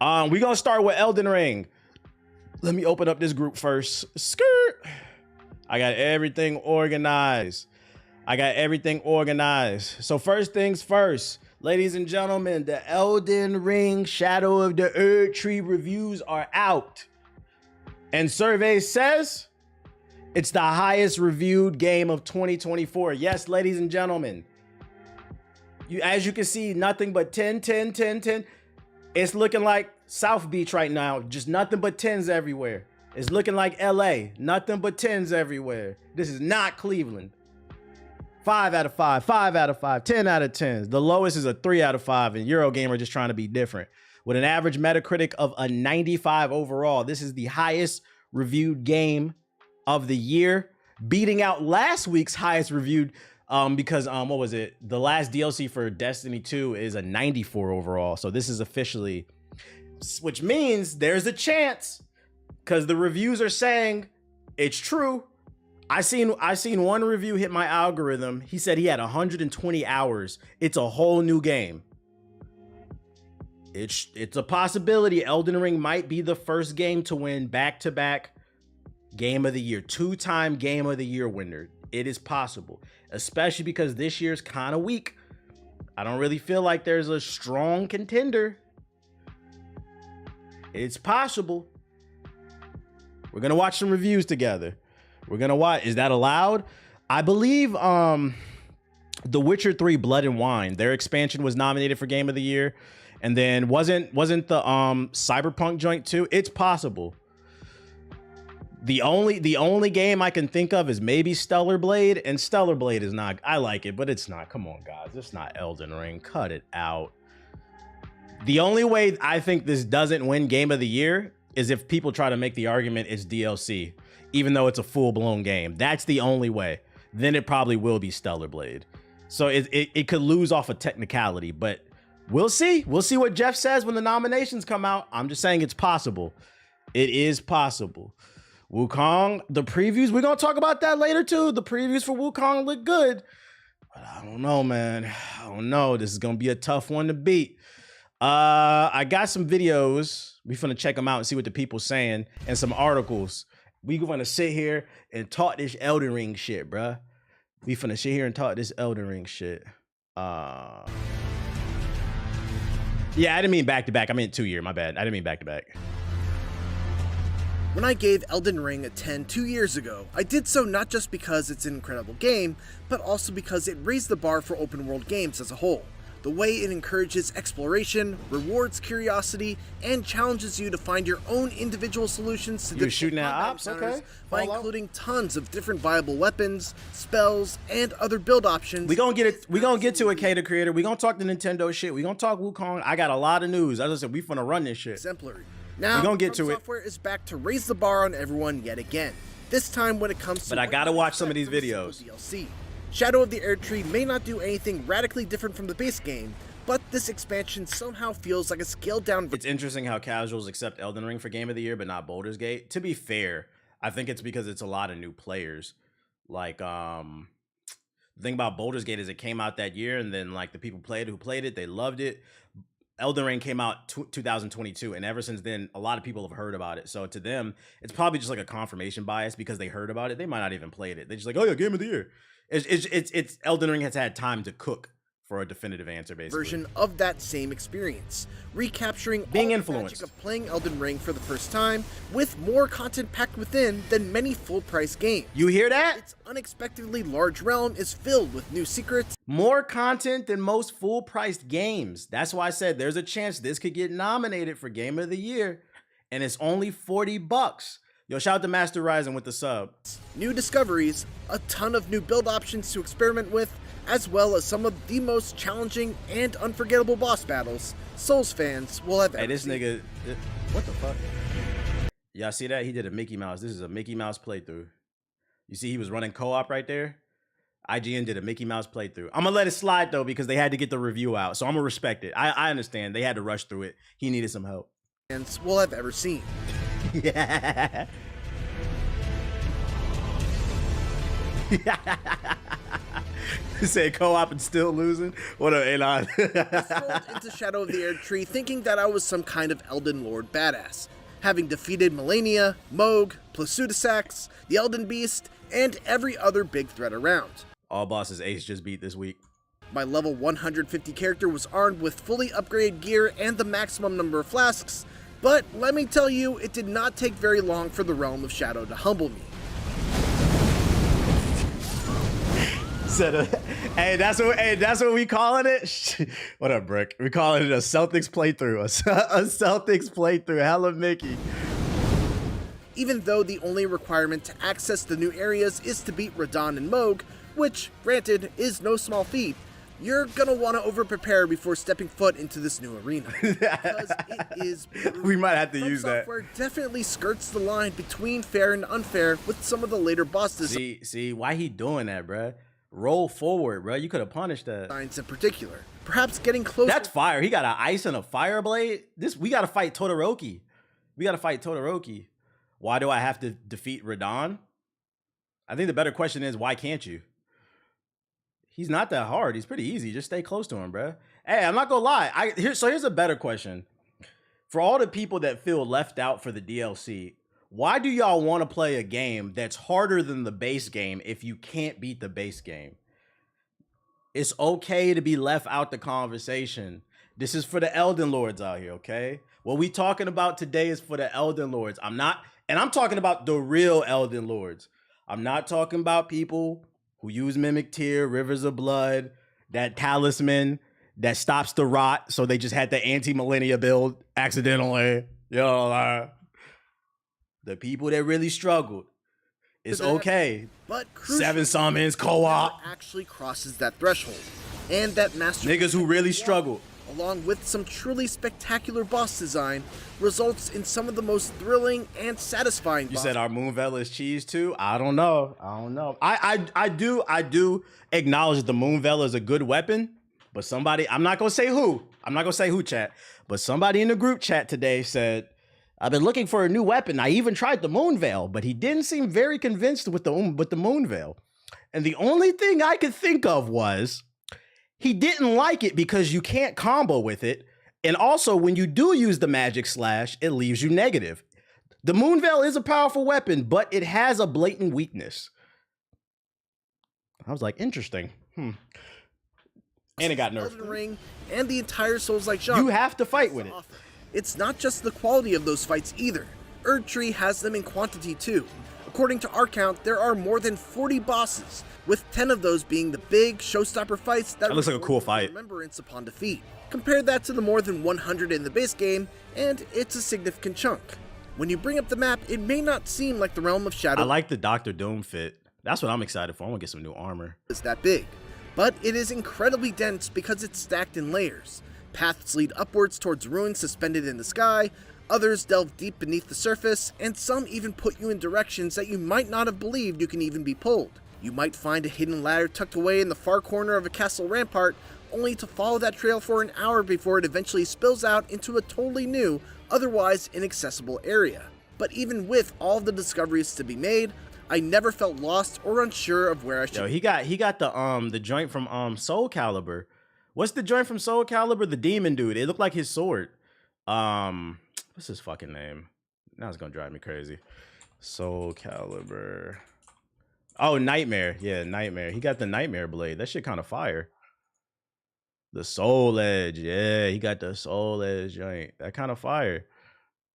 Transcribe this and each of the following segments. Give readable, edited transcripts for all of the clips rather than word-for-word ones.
We're gonna start with Elden Ring. Let me open up this group first. Skirt. I got everything organized. So first things first, ladies and gentlemen, the Elden Ring Shadow of the Erdtree reviews are out. And survey says it's the highest reviewed game of 2024. Yes, ladies and gentlemen. As you can see, nothing but 10, 10, 10, 10. It's looking like South Beach right now. Just nothing but 10s everywhere. It's looking like LA. Nothing but 10s everywhere. This is not Cleveland. 5 out of 5, 5 out of 5, 10 out of 10s. The lowest is a 3 out of 5, and Eurogamer just trying to be different. With an average Metacritic of a 95 overall, this is the highest reviewed game of the year, beating out last week's highest reviewed because what was it? The last DLC for Destiny 2 is a 94 overall. So this is officially, which means there's a chance, because the reviews are saying it's true. I seen one review hit my algorithm. He said he had 120 hours. It's a whole new game. It's a possibility. Elden Ring might be the first game to win back-to-back Game of the Year, 2-time Game of the Year winner. It is possible, especially because this year's kind of weak. I don't really feel like there's a strong contender. It's possible. We're gonna watch some reviews together. We're gonna watch. Is that allowed? I believe The Witcher 3 Blood and Wine, their expansion was nominated for Game of the Year. And then wasn't the Cyberpunk joint too? It's possible. The only game I can think of is maybe Stellar Blade, and Stellar Blade is not, I like it, but it's not. Come on, guys. It's not Elden Ring. Cut it out. The only way I think this doesn't win Game of the Year is if people try to make the argument it's DLC, even though it's a full-blown game. That's the only way. Then it probably will be Stellar Blade. So it could lose off a technicality, but we'll see. We'll see what Jeff says when the nominations come out. I'm just saying it's possible. It is possible. Wukong, the previews, we're going to talk about that later too. The previews for Wukong look good. But I don't know, man. I don't know. This is going to be a tough one to beat. I got some videos. We finna check them out and see what the people's saying, and some articles. We gonna sit here and talk this Elden Ring shit, bruh. We finna sit here and talk this Elden Ring shit. Yeah, I didn't mean back-to-back. I meant 2 year, my bad. I didn't mean back-to-back. When I gave Elden Ring a 10 2 years ago, I did so not just because it's an incredible game, but also because it raised the bar for open world games as a whole. The way it encourages exploration, rewards curiosity, and challenges you to find your own individual solutions to different combat encounters by including tons of different viable weapons, spells, and other build options. We gonna get to it, Cater Creator. We gonna talk the Nintendo shit. We gonna talk Wukong. I got a lot of news. As I said, we finna run this shit. Exemplary. Now, we gonna get to it. Software is back to raise the bar on everyone yet again. This time when it comes to. But I gotta watch some of these videos. DLC. Shadow of the Erdtree may not do anything radically different from the base game, but this expansion somehow feels like a scaled down. It's interesting how casuals accept Elden Ring for Game of the Year, but not Baldur's Gate. To be fair, I think it's because it's a lot of new players. Like, the thing about Baldur's Gate is it came out that year, and then like the people who played it, they loved it. Elden Ring came out 2022, and ever since then, a lot of people have heard about it. So to them, it's probably just like a confirmation bias because they heard about it. They might not even played it. They're just like, oh yeah, Game of the Year. It's Elden Ring has had time to cook for a definitive answer, basically. Version of that same experience, recapturing being all influenced the magic of playing Elden Ring for the first time, with more content packed within than many full-price games. You hear that? Its unexpectedly large realm is filled with new secrets. More content than most full-priced games. That's why I said there's a chance this could get nominated for Game of the Year, and it's only $40. Yo, shout out to Master Rising with the sub. New discoveries, a ton of new build options to experiment with, as well as some of the most challenging and unforgettable boss battles Souls fans will have ever seen. Nigga, what the fuck? Y'all see that? He did a Mickey Mouse. This is a Mickey Mouse playthrough. You see he was running co-op right there? IGN did a Mickey Mouse playthrough. I'm gonna let it slide though because they had to get the review out. So I'm gonna respect it. I understand. They had to rush through it. He needed some help. Fans will have ever seen. Say co-op and still losing? What a Anon. I strolled into Shadow of the Erdtree thinking that I was some kind of Elden Lord badass, having defeated Melania, Moog, Plasudasax, the Elden Beast, and every other big threat around. All bosses Ace just beat this week. My level 150 character was armed with fully upgraded gear and the maximum number of flasks, but let me tell you, it did not take very long for the Realm of Shadow to humble me. Hey, that's what we calling it. What up, Brick? We calling it a Celtics playthrough. A Celtics playthrough. Hella Mickey. Even though the only requirement to access the new areas is to beat Radon and Moog, which, granted, is no small feat, you're gonna want to over-prepare before stepping foot into this new arena. Because it is brutal. We might have to From use Software that. definitely skirts the line between fair and unfair with some of the later bosses. See, why he doing that, bruh? Roll forward, bruh. You could have punished that. In particular, perhaps getting closer. That's fire. He got an ice and a fire blade. We gotta fight Todoroki. Why do I have to defeat Radon? I think the better question is, why can't you? He's not that hard. He's pretty easy. Just stay close to him, bruh. Hey, I'm not gonna lie. Here's a better question. For all the people that feel left out for the DLC, why do y'all want to play a game that's harder than the base game if you can't beat the base game? It's okay to be left out the conversation. This is for the Elden Lords out here, okay? What we talking about today is for the Elden Lords. I'm talking about the real Elden Lords. I'm not talking about people who use Mimic Tear, Rivers of Blood, that talisman that stops the rot, so they just had the anti-millennia build accidentally. The people that really struggled. It's okay. But 7 summons, co-op. Actually crosses that threshold. And that master Niggas who really struggled, along with some truly spectacular boss design, results in some of the most thrilling and satisfying You said our Moonveil is cheese too? I don't know. I do acknowledge that the Moonveil is a good weapon, but somebody, I'm not gonna say who, chat, but somebody in the group chat today said, I've been looking for a new weapon. I even tried the Moonveil, but he didn't seem very convinced with the Moonveil. And the only thing I could think of was he didn't like it because you can't combo with it. And also, when you do use the magic slash, it leaves you negative. The Moonveil is a powerful weapon, but it has a blatant weakness. I was like, interesting. And it got nerfed. Elden Ring and the entire Souls-like genre. You have to fight with it. It's not just the quality of those fights either. Erdtree has them in quantity too. According to our count, there are more than 40 bosses, with 10 of those being the big showstopper fights that looks like a cool fight. Remembrance upon defeat. Compare that to the more than 100 in the base game, and it's a significant chunk. When you bring up the map, it may not seem like the Realm of Shadow. I like the Dr. Doom fit. That's what I'm excited for. I want to get some new armor. Is that big, but it is incredibly dense because it's stacked in layers. Paths lead upwards towards ruins suspended in the sky, others delve deep beneath the surface, and some even put you in directions that you might not have believed you can even be pulled. You might find a hidden ladder tucked away in the far corner of a castle rampart, only to follow that trail for an hour before it eventually spills out into a totally new, otherwise inaccessible area. But even with all of the discoveries to be made, I never felt lost or unsure of where I should. Yo, he got the joint from Soul Calibur. What's the joint from Soul Calibur? The demon dude. It looked like his sword. What's his fucking name? Now it's gonna drive me crazy. Soul Calibur. Oh, Nightmare. Yeah, Nightmare. He got the Nightmare blade. That shit kind of fire. The Soul Edge. Yeah, he got the Soul Edge joint. That kind of fire.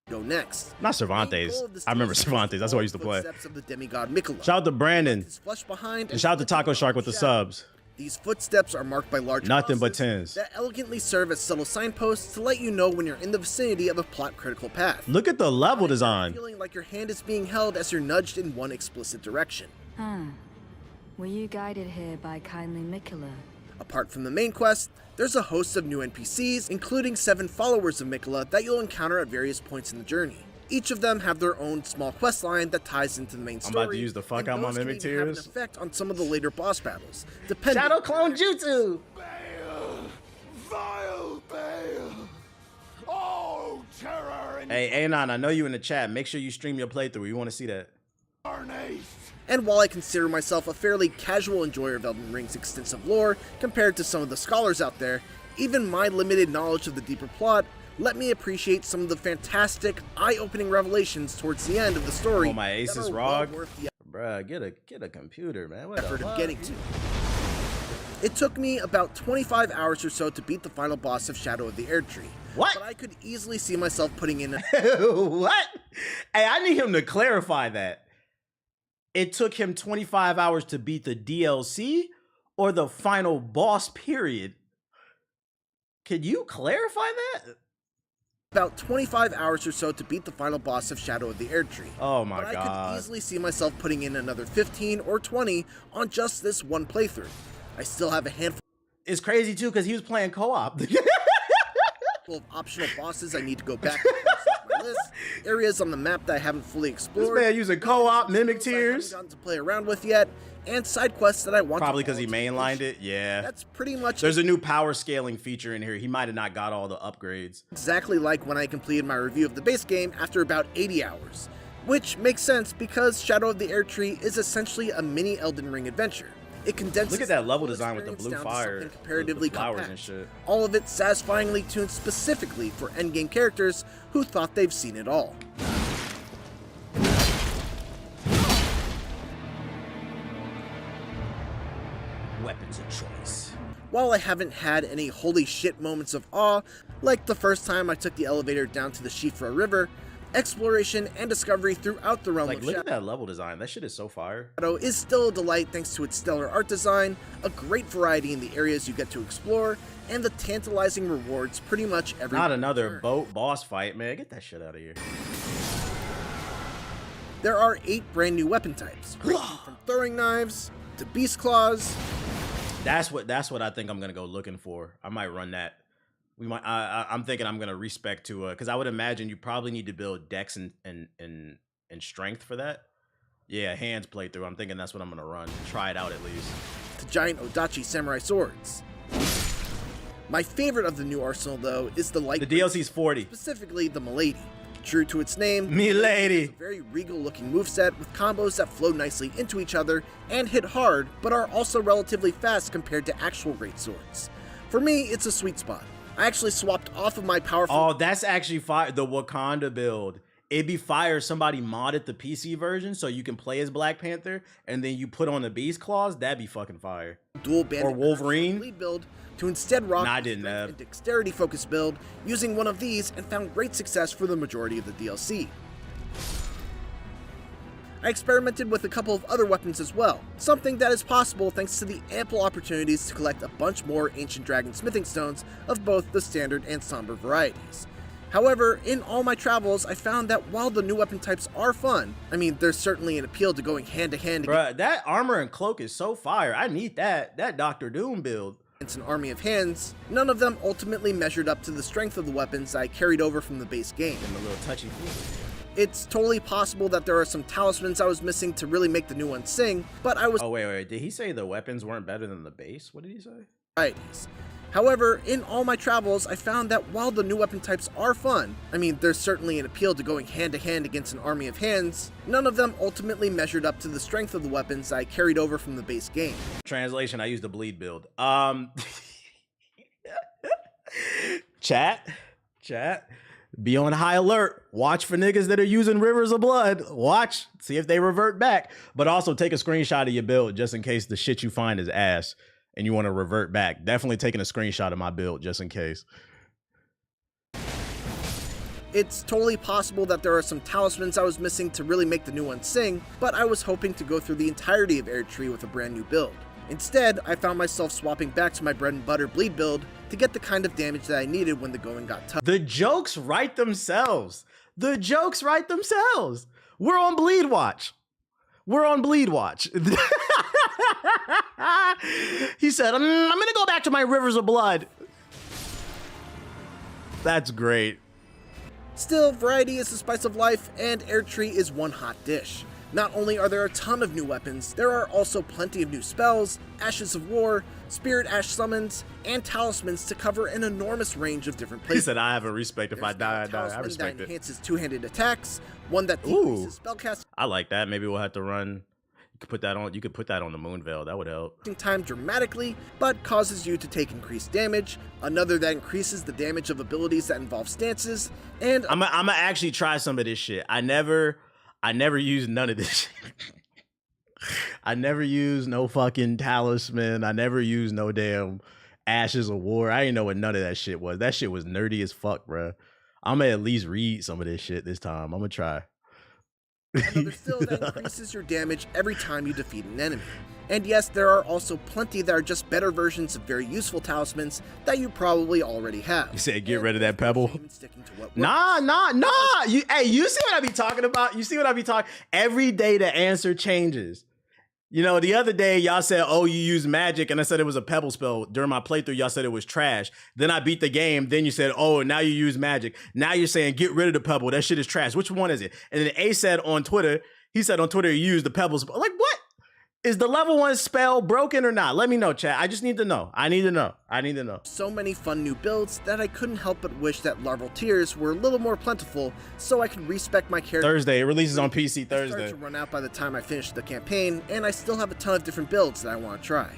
Go next. Not Cervantes. I remember Cervantes. That's what I used to play. Of the demigod Mikola. Shout out to Brandon. And shout out to Taco Shark with the subs. These footsteps are marked by large nothing but tens that elegantly serve as subtle signposts to let you know when you're in the vicinity of a plot critical path. Look at the level design. Feeling like your hand is being held as you're nudged in one explicit direction. Were you guided here by kindly Mikola? Apart from the main quest, there's a host of new NPCs, including 7 followers of Mikola that you'll encounter at various points in the journey. Each of them have their own small quest line that ties into the main story. I'm about to use the fuck out my Mimic Tears. Have an effect on some of the later boss battles. Shadow Clone Jutsu! Baal! Vile Baal! Oh, terror and Hey, Anon, I know you in the chat. Make sure you stream your playthrough. You want to see that. carnage! And while I consider myself a fairly casual enjoyer of Elden Ring's extensive lore compared to some of the scholars out there, even my limited knowledge of the deeper plot let me appreciate some of the fantastic, eye-opening revelations towards the end of the story. Oh, my ace is well ROG? Bruh, get a computer, man. What effort the of getting to. It took me about 25 hours or so to beat the final boss of Shadow of the Erdtree. What? But I could easily see myself putting in What? Hey, I need him to clarify that. It took him 25 hours to beat the DLC or the final boss period? Can you clarify that? about 25 hours or so to beat the final boss of Shadow of the Erdtree. Oh my but god. I could easily see myself putting in another 15 or 20 on just this one playthrough. I still have a handful It's crazy too because he was playing co-op. of optional bosses I need to go back and process my list, areas on the map that I haven't fully explored, This man using co-op, mimic skills I haven't tears. gotten to play around with yet, and side quests that I want Probably to because he mainlined it. Yeah. That's pretty much There's a new power scaling feature in here. He might have not got all the upgrades. exactly like when I completed my review of the base game after about 80 hours. Which makes sense because Shadow of the Erdtree is essentially a mini Elden Ring adventure. It condenses Look at that level the design with the experience blue down to fire, something comparatively the flowers compact. and shit. All of it satisfyingly tuned specifically for endgame characters who thought they've seen it all. Weapons of choice. While I haven't had any holy shit moments of awe, like the first time I took the elevator down to the Shifra River, exploration and discovery throughout the realm Like, of look at that level design. That shit is so fire. Shadow is still a delight thanks to its stellar art design, a great variety in the areas you get to explore, and the tantalizing rewards pretty much every Not another turn. boat boss fight, man. Get that shit out of here. There are 8 brand new weapon types, ranging from throwing knives to beast claws. That's what I think I'm gonna go looking for. I might run that. We might. I'm thinking I'm gonna respec to because I would imagine you probably need to build dex and strength for that. Yeah, hands playthrough. I'm thinking that's what I'm gonna run. Try it out at least. To giant Odachi samurai swords. My favorite of the new arsenal, though, is the light. The DLC's 40. Specifically, the Milady. True to its name, Milady. it's a very regal-looking moveset with combos that flow nicely into each other and hit hard, but are also relatively fast compared to actual great swords. For me, it's a sweet spot. I actually swapped off of my powerful. Oh, that's actually fire. The Wakanda build. It'd be fire if somebody modded the PC version so you can play as Black Panther and then you put on the Beast Claws. That'd be fucking fire. Dual bandit Or Wolverine. lead build to instead rock Nah, I a didn't strength have. and dexterity focused build using one of these and found great success for the majority of the DLC. I experimented with a couple of other weapons as well, something that is possible thanks to the ample opportunities to collect a bunch more Ancient Dragon smithing stones of both the standard and somber varieties. However, in all my travels, I found that while the new weapon types are fun, I mean, there's certainly an appeal to going hand to hand Bruh, that armor and cloak is so fire. I need that. That Doctor Doom build. against an army of hands, none of them ultimately measured up to the strength of the weapons I carried over from the base game. And the little touchy feely. It's totally possible that there are some talismans I was missing to really make the new one sing, but I was Oh, wait. Did he say the weapons weren't better than the base? What did he say? varieties. However, in all my travels, I found that while the new weapon types are fun, I mean, there's certainly an appeal to going hand to hand against an army of hands, none of them ultimately measured up to the strength of the weapons I carried over from the base game. Translation, I used the bleed build. Chat, be on high alert. Watch for niggas that are using Rivers of Blood. Watch, see if they revert back. But also take a screenshot of your build just in case the shit you find is ass and you want to revert back. Definitely taking a screenshot of my build just in case. It's totally possible that there are some talismans I was missing to really make the new one sing, but I was hoping to go through the entirety of Erdtree with a brand new build. Instead, I found myself swapping back to my bread and butter bleed build to get the kind of damage that I needed when the going got tough. The jokes write themselves. We're on Bleed Watch. He said, I'm gonna go back to my Rivers of Blood. That's great. Still, variety is the spice of life, and Erdtree is one hot dish. Not only are there a ton of new weapons, there are also plenty of new spells, Ashes of War, Spirit Ash summons, and talismans to cover an enormous range of different He places. said, I have a respect. If I There's die, a I die. I talisman respect that it. enhances two-handed attacks, one that Ooh. decreases spellcasting I like that. Maybe we'll have to run. could put that on. You could put that on the Moonveil. That would help. Time dramatically, but causes you to take increased damage. Another that increases the damage of abilities that involve stances. And I'm gonna actually try some of this shit. I never used none of this shit. I never used no fucking talisman. I never used no damn Ashes of War. I didn't know what none of that shit was. That shit was nerdy as fuck, bro. I'm gonna at least read some of this shit this time. I'm gonna try. another still that increases your damage every time you defeat an enemy. And yes, there are also plenty that are just better versions of very useful talismans that you probably already have. You said get rid of that pebble? Nah. You see what I be talking about? You see what I be talking? Every day the answer changes. You know, the other day y'all said, oh, you use magic, and I said it was a pebble spell. During my playthrough, y'all said it was trash. Then I beat the game. Then you said, oh, now you use magic. Now you're saying get rid of the pebble. That shit is trash. Which one is it? And then A said on Twitter, he you use the pebble spell. Like, what? Is the level 1 spell broken or not? Let me know, chat. I just need to know. I need to know. So many fun new builds that I couldn't help but wish that Larval Tears were a little more plentiful so I could respec my character. Thursday. It releases on PC Thursday. It started to run out by the time I finished the campaign, and I still have a ton of different builds that I want to try.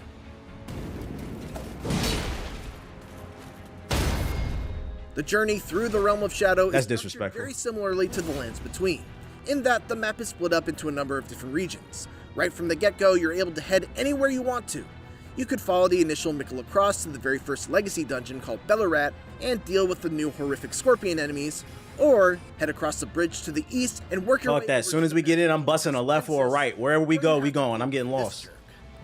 The journey through the Realm of Shadow is disrespectful. Very similarly to the Lands Between, in that the map is split up into a number of different regions. Right from the get-go, you're able to head anywhere you want to. You could follow the initial Miquella Cross to the very first Legacy dungeon called Bellarat and deal with the new horrific scorpion enemies, or head across the bridge to the east and work your way Fuck that. As soon as we get in, I'm busting a left or a right. Wherever we go, we going. I'm getting lost.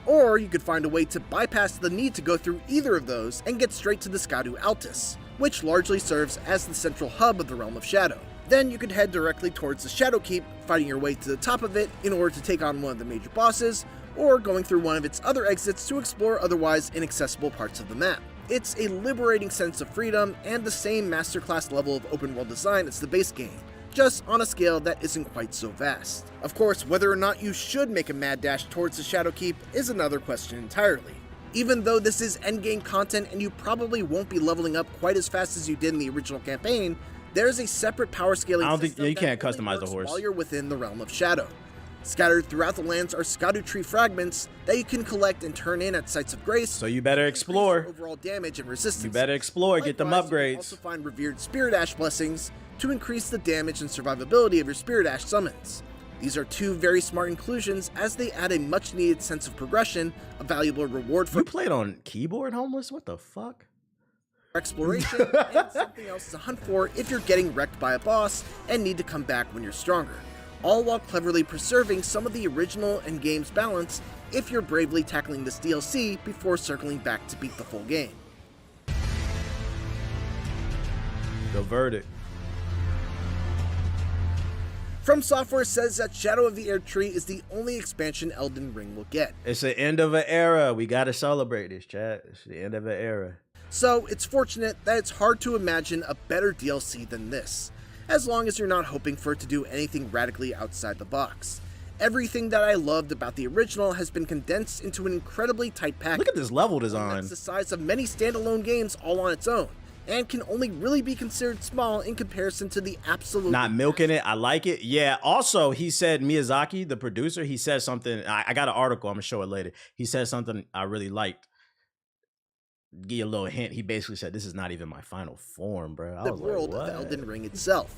Or you could find a way to bypass the need to go through either of those and get straight to the Skadu Altus, which largely serves as the central hub of the Realm of Shadow. Then you could head directly towards the Shadow Keep, fighting your way to the top of it in order to take on one of the major bosses, or going through one of its other exits to explore otherwise inaccessible parts of the map. It's a liberating sense of freedom and the same masterclass level of open world design as the base game, just on a scale that isn't quite so vast. Of course, whether or not you should make a mad dash towards the Shadow Keep is another question entirely. Even though this is endgame content and you probably won't be leveling up quite as fast as you did in the original campaign, there's a separate power scaling system you can't that customize the horse while you're within the Realm of Shadow. Scattered throughout the lands are Skadu tree fragments that you can collect and turn in at sites of grace. So you better explore. Overall damage and resistance. You better explore. Likewise, get them upgrades. You can also find revered Spirit Ash blessings to increase the damage and survivability of your Spirit Ash summons. These are two very smart inclusions as they add a much needed sense of progression, a valuable reward for— You played on keyboard, Homeless? What the fuck? Exploration, and something else to hunt for if you're getting wrecked by a boss and need to come back when you're stronger, all while cleverly preserving some of the original and game's balance if you're bravely tackling this DLC before circling back to beat the full game. The verdict. From Software says that Shadow of the Erdtree is the only expansion Elden Ring will get. It's the end of an era. We gotta celebrate this, chat. It's the end of an era. So it's fortunate that it's hard to imagine a better DLC than this, as long as you're not hoping for it to do anything radically outside the box. Everything that I loved about the original has been condensed into an incredibly tight package. Look at this level design. That's the size of many standalone games all on its own, and can only really be considered small in comparison to the absolute— Not milking it. I like it. Yeah. Also, he said, Miyazaki, the producer, he said something. I got an article. I'm gonna show it later. He said something I really liked. Give you a little hint. He basically said, this is not even my final form, bro. The world of Elden Ring itself.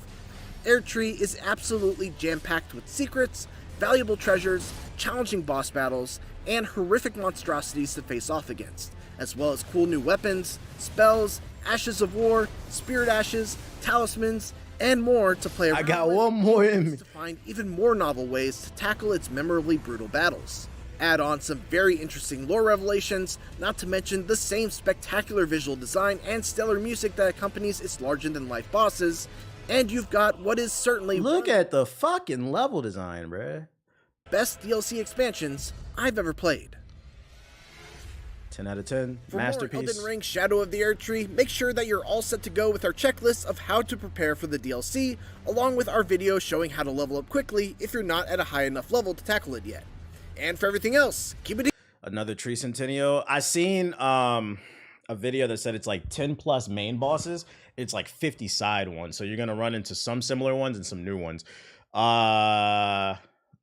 Erdtree is absolutely jam-packed with secrets, valuable treasures, challenging boss battles, and horrific monstrosities to face off against, as well as cool new weapons, spells, Ashes of War, Spirit Ashes, talismans, and more to play around with. I got one more in me. To find even more novel ways to tackle its memorably brutal battles. Add on some very interesting lore revelations, not to mention the same spectacular visual design and stellar music that accompanies its larger-than-life bosses, and you've got what is certainly— Look at the fucking level design, bruh. Best DLC expansions I've ever played. 10 out of 10. For Masterpiece. more Elden Ring Shadow of the Erdtree, make sure that you're all set to go with our checklist of how to prepare for the DLC, along with our video showing how to level up quickly if you're not at a high enough level to tackle it yet. And for everything else, keep it— Another Tree Centennial. I seen a video that said it's like 10 plus main bosses. It's like 50 side ones. So you're gonna run into some similar ones and some new ones.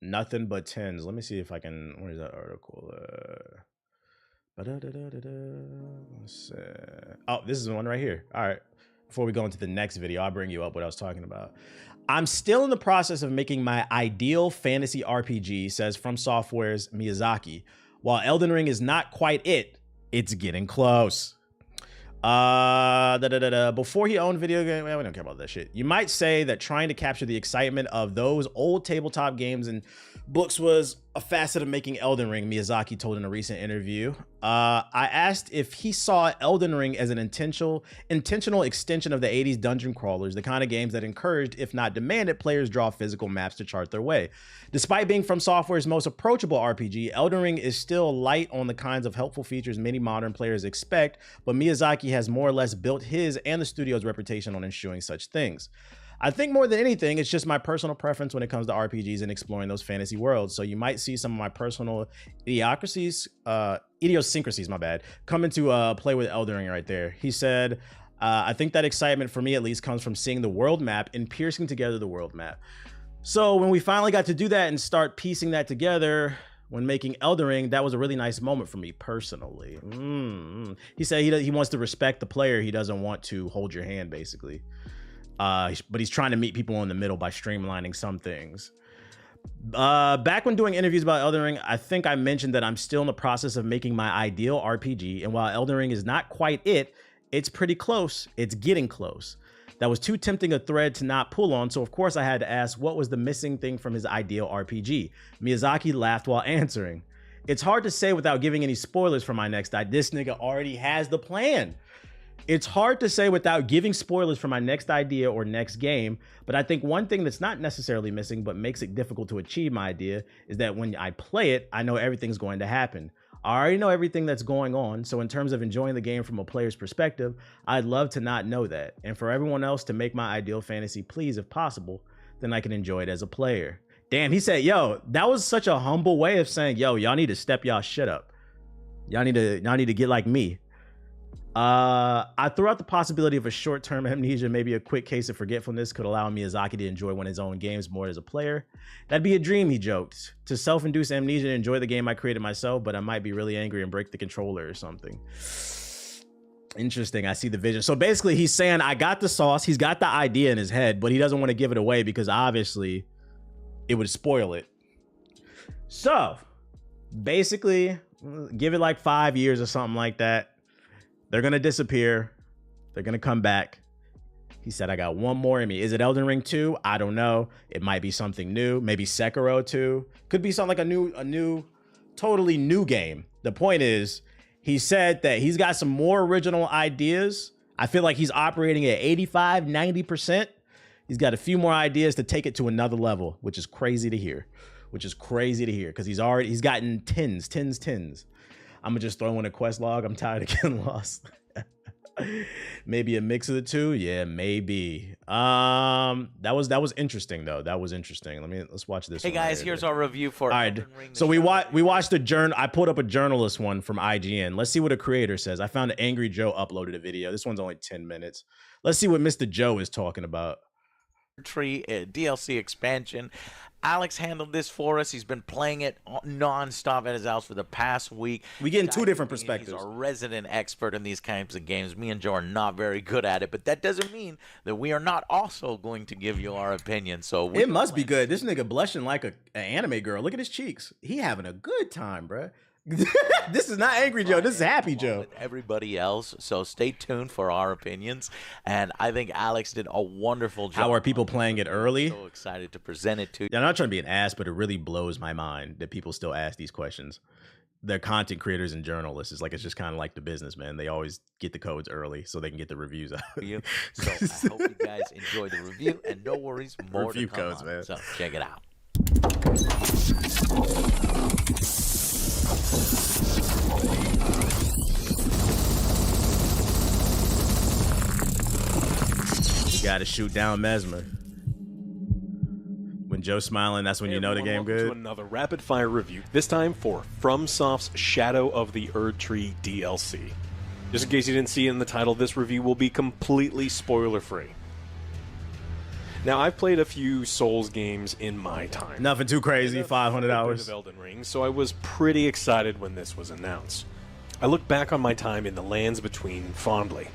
nothing but tens. Let me see if I can. Where's that article? Let's see. Oh, this is the one right here. All right. Before we go into the next video, I'll bring you up what I was talking about. I'm still in the process of making my ideal fantasy RPG, says From Software's Miyazaki. While Elden Ring is not quite it, it's getting close. Before he owned video game, well, we don't care about that shit. You might say that trying to capture the excitement of those old tabletop games and books was a facet of making Elden Ring, Miyazaki told in a recent interview. I asked if he saw Elden Ring as an intentional extension of the 80s dungeon crawlers, the kind of games that encouraged, if not demanded, players draw physical maps to chart their way. Despite being From Software's most approachable RPG, Elden Ring is still light on the kinds of helpful features many modern players expect, but Miyazaki has more or less built his and the studio's reputation on ensuring such things. I think more than anything, it's just my personal preference when it comes to RPGs and exploring those fantasy worlds. So you might see some of my personal idiosyncrasies, come into play with Elden Ring right there. He said, I think that excitement for me at least comes from seeing the world map and piecing together the world map. So when we finally got to do that and start piecing that together when making Elden Ring, that was a really nice moment for me personally. He said he wants to respect the player. He doesn't want to hold your hand, basically. But he's trying to meet people in the middle by streamlining some things. Back when doing interviews about Elden Ring, I think I mentioned that I'm still in the process of making my ideal RPG. And while Elden Ring is not quite it, it's pretty close. It's getting close. That was too tempting a thread to not pull on. So of course I had to ask what was the missing thing from his ideal RPG. Miyazaki laughed while answering. It's hard to say without giving any spoilers for my next idea. This nigga already has the plan. It's hard to say without giving spoilers for my next idea or next game, but I think one thing that's not necessarily missing but makes it difficult to achieve my idea is that when I play it, I know everything's going to happen. I already know everything that's going on, so in terms of enjoying the game from a player's perspective, I'd love to not know that. And for everyone else to make my ideal fantasy please if possible, then I can enjoy it as a player. Damn, he said, yo, that was such a humble way of saying, yo, y'all need to step y'all shit up. Y'all need to get like me. I threw out the possibility of a short-term amnesia, maybe a quick case of forgetfulness could allow Miyazaki to enjoy one of his own games more as a player. That'd be a dream, he joked. To self-induce amnesia and enjoy the game I created myself, but I might be really angry and break the controller or something. Interesting, I see the vision. So basically he's saying, I got the sauce, he's got the idea in his head, but he doesn't want to give it away because obviously it would spoil it. So basically, give it like 5 years or something like that. They're going to disappear. They're going to come back. He said, I got one more in me. Is it Elden Ring 2? I don't know. It might be something new. Maybe Sekiro 2. Could be something like a totally new game. The point is, he said that he's got some more original ideas. I feel like he's operating at 85, 90%. He's got a few more ideas to take it to another level, which is crazy to hear. Because he's gotten tens. I'm gonna just throw in a quest log. I'm tired of getting lost. Maybe a mix of the two. Yeah, maybe. That was interesting though. That was interesting. Let's watch this. Hey guys, here's our review for Elden Ring. So we watched the journal. I pulled up a journalist one from IGN. Let's see what a creator says. I found Angry Joe uploaded a video. This one's only 10 minutes. Let's see what Mr. Joe is talking about. Tree DLC expansion. Alex handled this for us. He's been playing it non-stop at his house for the past week. We get in two different perspectives. He's a resident expert in these kinds of games. Me and Joe are not very good at it, but that doesn't mean that we are not also going to give you our opinion. So it must be good. This nigga blushing like an anime girl. Look at his cheeks. He having a good time, bruh. This is not Angry Joe. This is Happy Joe. With everybody else, so stay tuned for our opinions. And I think Alex did a wonderful job. How are people playing it early? So excited to present it to you. Yeah, I'm not trying to be an ass, but it really blows my mind that people still ask these questions. They're content creators and journalists. It's just kind of like the business, man. They always get the codes early so they can get the reviews out. So I hope you guys enjoy the review, and no worries, more review to come codes, on. man. So check it out. You gotta shoot down Mesmer. When Joe's smiling, that's when you know the game good. To another rapid fire review, this time for FromSoft's Shadow of the Erdtree DLC. Just in case you didn't see it in the title, this review will be completely spoiler free. Now, I've played a few Souls games in my time. Nothing too crazy, 500 hours. Of Elden Ring, so I was pretty excited when this was announced. I look back on my time in the Lands Between fondly.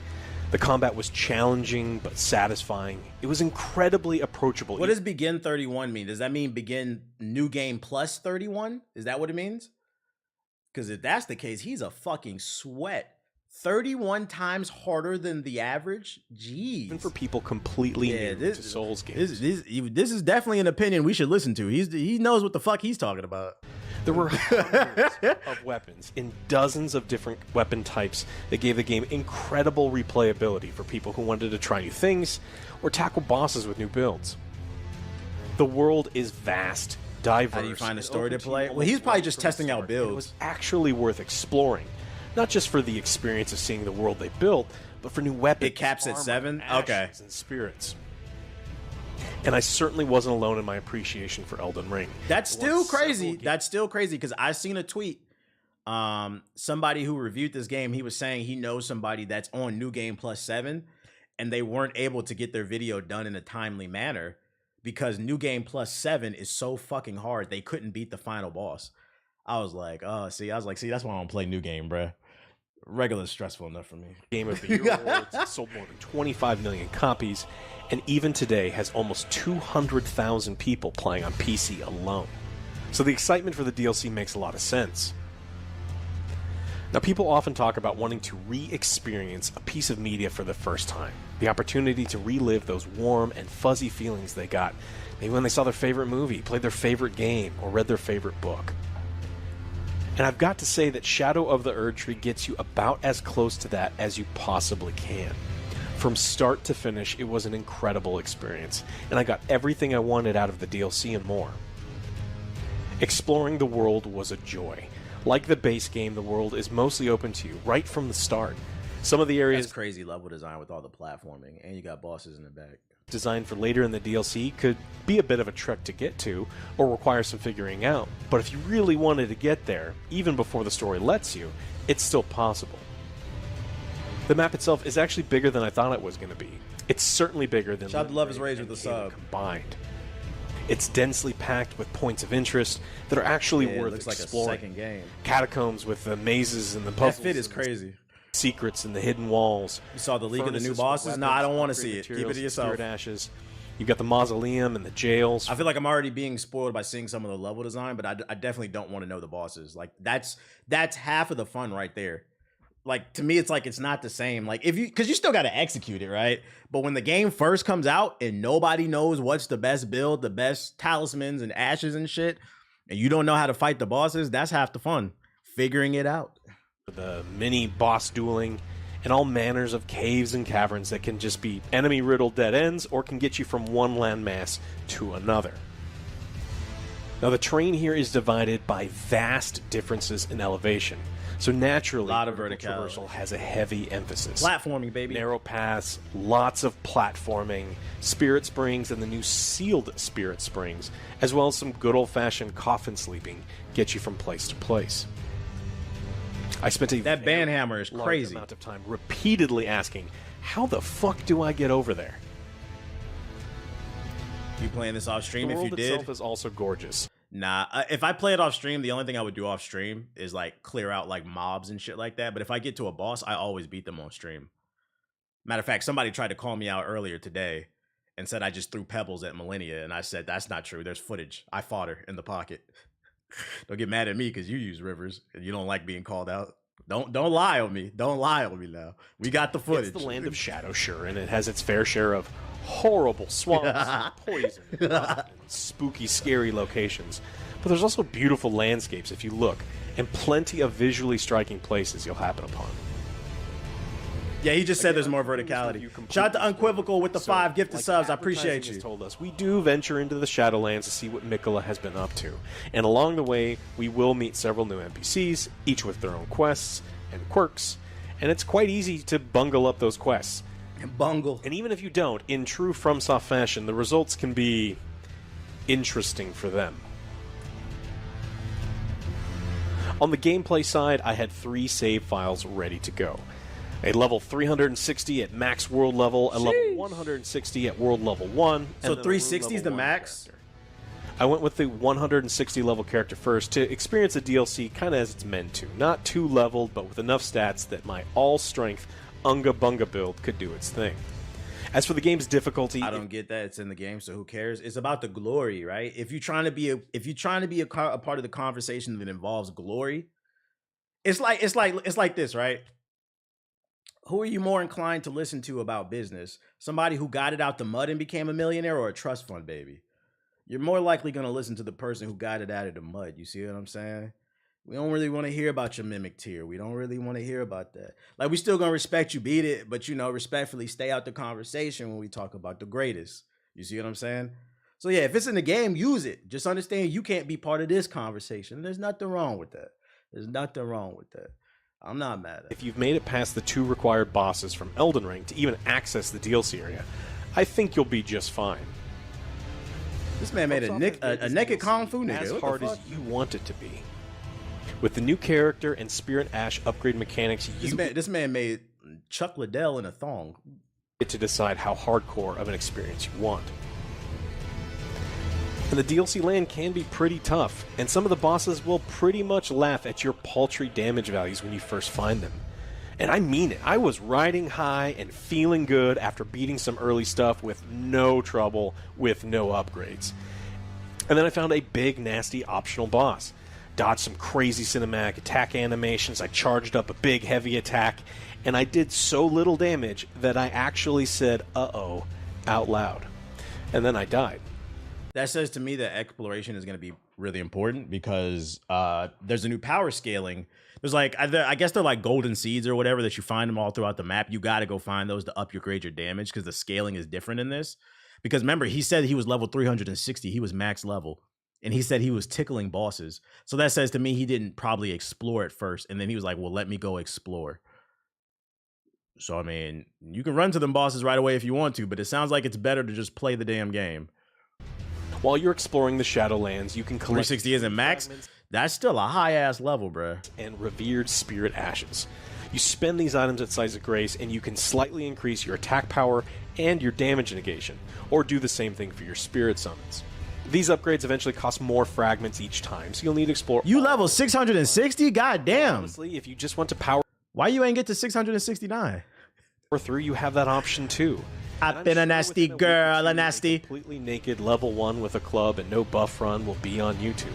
The combat was challenging but satisfying. It was incredibly approachable. What does begin 31 mean? Does that mean begin new game plus 31? Is that what it means? Because if that's the case, he's a fucking sweat. 31 times harder than the average? Jeez. Even for people completely new to Souls games. This is definitely an opinion we should listen to. He knows what the fuck he's talking about. There were hundreds of weapons in dozens of different weapon types that gave the game incredible replayability for people who wanted to try new things or tackle bosses with new builds. The world is vast, diverse. How do you find a story to play? Well, he's probably just testing out builds. It was actually worth exploring, not just for the experience of seeing the world they built, but for new weapons. It caps at 7? Okay. And spirits. And I certainly wasn't alone in my appreciation for Elden Ring. That's still crazy. That's still crazy because I seen a tweet. Somebody who reviewed this game, he was saying he knows somebody that's on New Game Plus 7, and they weren't able to get their video done in a timely manner because New Game Plus 7 is so fucking hard. They couldn't beat the final boss. I was like, see, that's why I don't play New Game, bruh. Regular is stressful enough for me. Game of the Year awards, sold more than 25 million copies, and even today has almost 200,000 people playing on PC alone. So the excitement for the DLC makes a lot of sense. Now, people often talk about wanting to re-experience a piece of media for the first time. The opportunity to relive those warm and fuzzy feelings they got maybe when they saw their favorite movie, played their favorite game, or read their favorite book. And I've got to say that Shadow of the Erdtree gets you about as close to that as you possibly can. From start to finish, it was an incredible experience, and I got everything I wanted out of the DLC and more. Exploring the world was a joy. Like the base game, the world is mostly open to you right from the start. Some of the areas... That's crazy level design with all the platforming, and you got bosses in the back. Designed for later in the DLC could be a bit of a trek to get to, or require some figuring out, but if you really wanted to get there, even before the story lets you, it's still possible. The map itself is actually bigger than I thought it was going to be. It's certainly bigger than Shout out to Love is Rage with the sub. Combined. It's densely packed with points of interest that are actually worth looks exploring. Like a second game. Catacombs with the mazes and the puzzles. That fit is crazy. Secrets and the hidden walls. You saw the leak of the new bosses? No, I don't want to see it. Keep it to yourself. Spirit ashes. You got the mausoleum and the jails. I feel like I'm already being spoiled by seeing some of the level design, but I definitely don't want to know the bosses. Like that's half of the fun right there. Like to me, it's like it's not the same. Like because you still got to execute it, right? But when the game first comes out and nobody knows what's the best build, the best talismans and ashes and shit, and you don't know how to fight the bosses, that's half the fun. Figuring it out. The mini boss dueling, and all manners of caves and caverns that can just be enemy-riddled dead ends or can get you from one landmass to another. Now, the terrain here is divided by vast differences in elevation, so naturally, a lot of vertical traversal has a heavy emphasis. Platforming, baby. Narrow paths, lots of platforming, spirit springs, and the new sealed spirit springs, as well as some good old-fashioned coffin sleeping, get you from place to place. I spent that banhammer is crazy amount of time repeatedly asking, how the fuck do I get over there? You playing this off stream? If you did, the world itself is also gorgeous. Nah, if I play it off stream, the only thing I would do off stream is like clear out like mobs and shit like that. But if I get to a boss, I always beat them on stream. Matter of fact, somebody tried to call me out earlier today and said I just threw pebbles at Millennia, and I said that's not true. There's footage. I fought her in the pocket. Don't get mad at me because you use rivers and you don't like being called out. Don't lie on me. Don't lie on me now. We got the footage. It's the land of shadow, sure, and it has its fair share of horrible swamps, poison, and spooky, scary locations. But there's also beautiful landscapes if you look, and plenty of visually striking places you'll happen upon. Yeah, he just said there's more verticality. Shout out to Unquivocal with the 5 gifted subs. I appreciate you. Told us we do venture into the Shadowlands to see what Mikola has been up to, and along the way we will meet several new NPCs, each with their own quests and quirks, and it's quite easy to bungle up those quests. And even if you don't, in true FromSoft fashion, the results can be interesting for them. On the gameplay side, I had 3 save files ready to go. A level 360 at max world level, a level 160 at world level 1. So 360 is the max? Character. I went with the 160 level character first to experience the DLC kind of as it's meant to. Not too leveled, but with enough stats that my all-strength Unga Bunga build could do its thing. As for the game's difficulty, I don't get that. It's in the game, so who cares? It's about the glory, right? If you're trying to be a part of the conversation that involves glory, it's like this, right? Who are you more inclined to listen to about business? Somebody who got it out the mud and became a millionaire, or a trust fund baby? You're more likely going to listen to the person who got it out of the mud. You see what I'm saying? We don't really want to hear about your mimic tier. We don't really want to hear about that. Like, we still going to respect you, beat it, but, respectfully stay out the conversation when we talk about the greatest. You see what I'm saying? So, yeah, if it's in the game, use it. Just understand you can't be part of this conversation. There's nothing wrong with that. There's nothing wrong with that. I'm not mad at it. If you've made it past the 2 required bosses from Elden Ring to even access the DLC area, I think you'll be just fine. This man made a naked Kung Fu nigga. As hard as you want it to be. With the new character and Spirit Ash upgrade mechanics, this man made Chuck Liddell in a thong. Get to decide how hardcore of an experience you want. And the DLC land can be pretty tough, and some of the bosses will pretty much laugh at your paltry damage values when you first find them. And I mean it. I was riding high and feeling good after beating some early stuff with no trouble, with no upgrades. And then I found a big, nasty optional boss. Dodged some crazy cinematic attack animations, I charged up a big, heavy attack, and I did so little damage that I actually said, uh-oh, out loud. And then I died. That says to me that exploration is going to be really important because there's a new power scaling. There's I guess they're like golden seeds or whatever that you find them all throughout the map. You got to go find those to upgrade your damage because the scaling is different in this. Because remember, he said he was level 360. He was max level. And he said he was tickling bosses. So that says to me he didn't probably explore it first. And then he was like, well, let me go explore. So, I mean, you can run to them bosses right away if you want to, but it sounds like it's better to just play the damn game. While you're exploring the Shadowlands, you can collect 360 isn't max. That's still a high-ass level, bruh. And revered Spirit Ashes. You spend these items at Size of Grace, and you can slightly increase your attack power and your damage negation, or do the same thing for your Spirit Summons. These upgrades eventually cost more fragments each time, so you'll need to explore. You level 660? God damn. Honestly, if you just want to power. Why you ain't get to 669? Through, you have that option too. I've been a nasty girl, a nasty. Completely naked level 1 with a club and no buff run will be on YouTube.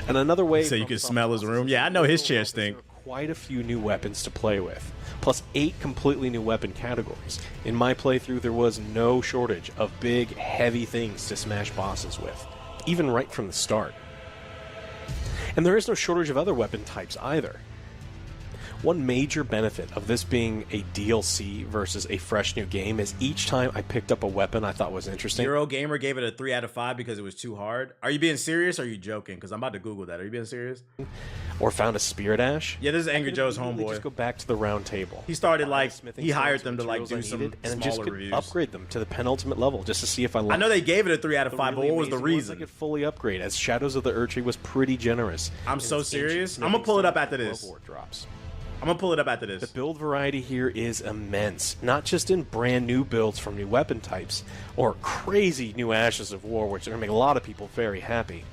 And another way. So you can smell his room? Yeah, I know his chair stink. Quite a few new weapons to play with, plus 8 completely new weapon categories. In my playthrough, there was no shortage of big, heavy things to smash bosses with, even right from the start. And there is no shortage of other weapon types either. One major benefit of this being a DLC versus a fresh new game is each time I picked up a weapon I thought was interesting. Eurogamer gave it a 3 out of 5 because it was too hard. Are you being serious or are you joking? Because I'm about to Google that. Are you being serious? Or found a Spirit Ash. Yeah, this is Angry Joe's homeboy. Just go back to the round table. He started he hired them to do some and just reviews. Upgrade them to the penultimate level just to see if I liked. I know they gave it a 3 out of 5, but what was the reason? I could fully upgrade as Shadows of the Erdtree was pretty generous. I'm so serious. I'm gonna pull it up after this. Drops. I'm gonna pull it up after this. The build variety here is immense, not just in brand new builds from new weapon types, or crazy new Ashes of War, which are going to make a lot of people very happy,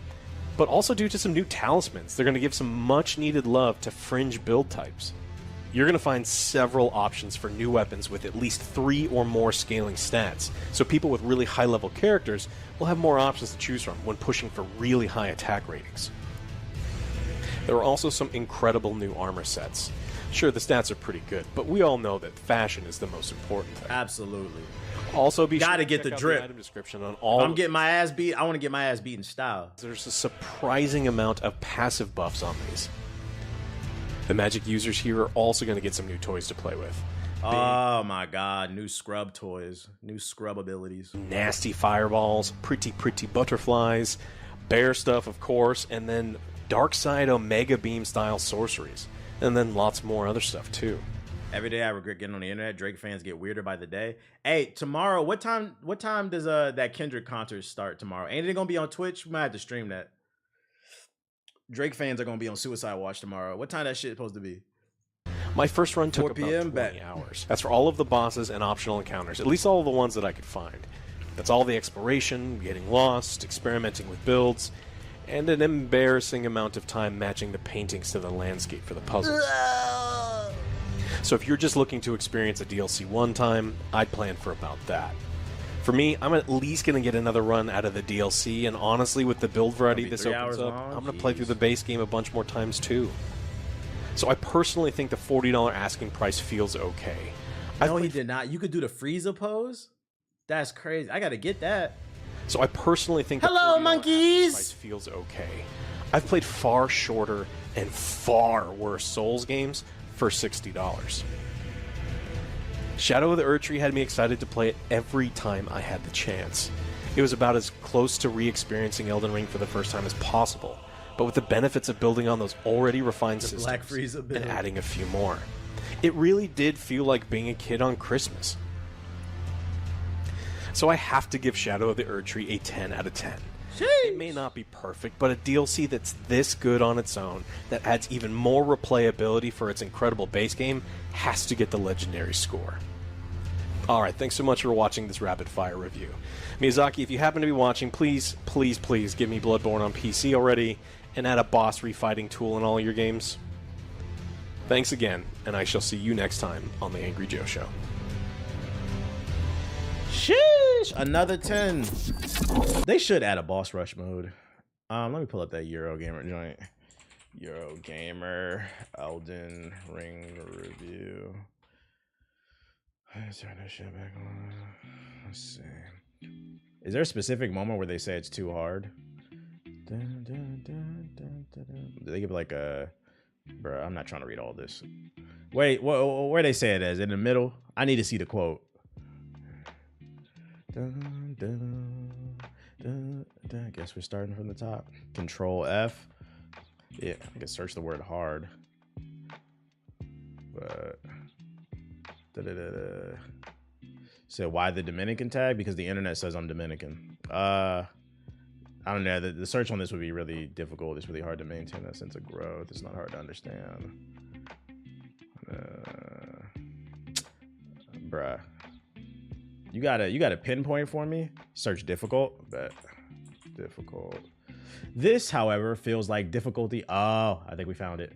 but also due to some new talismans. They're going to give some much needed love to fringe build types. You're going to find several options for new weapons with at least 3 or more scaling stats, so people with really high level characters will have more options to choose from when pushing for really high attack ratings. There are also some incredible new armor sets. Sure, the stats are pretty good, but we all know that fashion is the most important thing. Absolutely. Also, be sure to get check the out drip. The item description on all. I'm getting my ass beat. I want to get my ass beat in style. There's a surprising amount of passive buffs on these. The Magic users here are also going to get some new toys to play with. Oh my god, new scrub toys, new scrub abilities. Nasty fireballs, pretty butterflies, bear stuff, of course, and then Dark Side Omega Beam style sorceries. And then lots more other stuff, too. Every day I regret getting on the internet. Drake fans get weirder by the day. Hey, tomorrow, what time does that Kendrick concert start tomorrow? Ain't it going to be on Twitch? We might have to stream that. Drake fans are going to be on Suicide Watch tomorrow. What time that shit supposed to be? My first run took 4 about p.m. 20 hours. That's for all of the bosses and optional encounters, at least all of the ones that I could find. That's all the exploration, getting lost, experimenting with builds, and an embarrassing amount of time matching the paintings to the landscape for the puzzles. So if you're just looking to experience a DLC one time, I'd plan for about that. For me, I'm at least going to get another run out of the DLC, and honestly, with the build variety this opens up, I'm going to play through the base game a bunch more times too. So I personally think the $40 asking price feels okay. No, he did not. You could do the Frieza pose? That's crazy. I got to get that. So I personally think the Hello, $40 monkeys! price feels okay. I've played far shorter and far worse Souls games for $60. Shadow of the Erdtree had me excited to play it every time I had the chance. It was about as close to re-experiencing Elden Ring for the first time as possible, but with the benefits of building on those already refined systems Black Frieza build. and adding a few more. It really did feel like being a kid on Christmas. So I have to give Shadow of the Erdtree a 10 out of 10. It may not be perfect, but a DLC that's this good on its own, that adds even more replayability for its incredible base game, has to get the legendary score. Alright, thanks so much for watching this rapid fire review. Miyazaki, if you happen to be watching, please, please, please give me Bloodborne on PC already, and add a boss refighting tool in all your games. Thanks again, and I shall see you next time on The Angry Joe Show. Sheesh, another 10. They should add a boss rush mode. Let me pull up that Eurogamer joint. Eurogamer Elden Ring review. Let's turn that shit back on. Let's see. Is there a specific moment where they say it's too hard? Do they give like a... Bruh, I'm not trying to read all this. Wait, where they say it as? In the middle? I need to see the quote. I guess we're starting from the top. Control F. Yeah, I can search the word hard. But so why the Dominican tag? Because the internet says I'm Dominican. I don't know. The search on this would be really difficult. It's really hard to maintain that sense of growth. It's not hard to understand. Bruh. You gotta pinpoint for me. Search difficult, but difficult. This, however, feels like difficulty. Oh, I think we found it.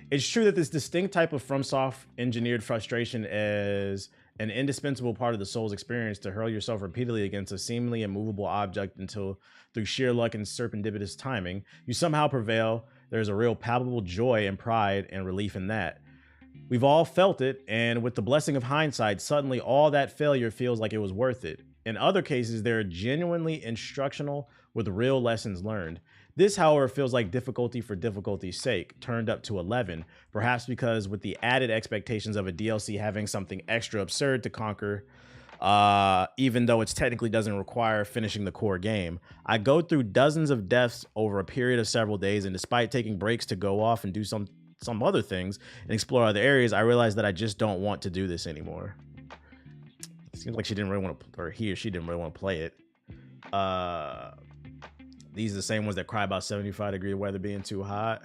It's true that this distinct type of FromSoft engineered frustration is an indispensable part of the Souls experience, to hurl yourself repeatedly against a seemingly immovable object until, through sheer luck and serendipitous timing, you somehow prevail. There's a real palpable joy and pride and relief in that. We've all felt it, and with the blessing of hindsight, suddenly all that failure feels like it was worth it. In other cases, they're genuinely instructional with real lessons learned. This, however, feels like difficulty for difficulty's sake, turned up to 11, perhaps because with the added expectations of a DLC having something extra absurd to conquer, even though it technically doesn't require finishing the core game. I go through dozens of deaths over a period of several days, and despite taking breaks to go off and do some other things and explore other areas, I realized that I just don't want to do this anymore. It seems like she didn't really want to, or he or she didn't really want to play it. These are the same ones that cry about 75-degree weather being too hot.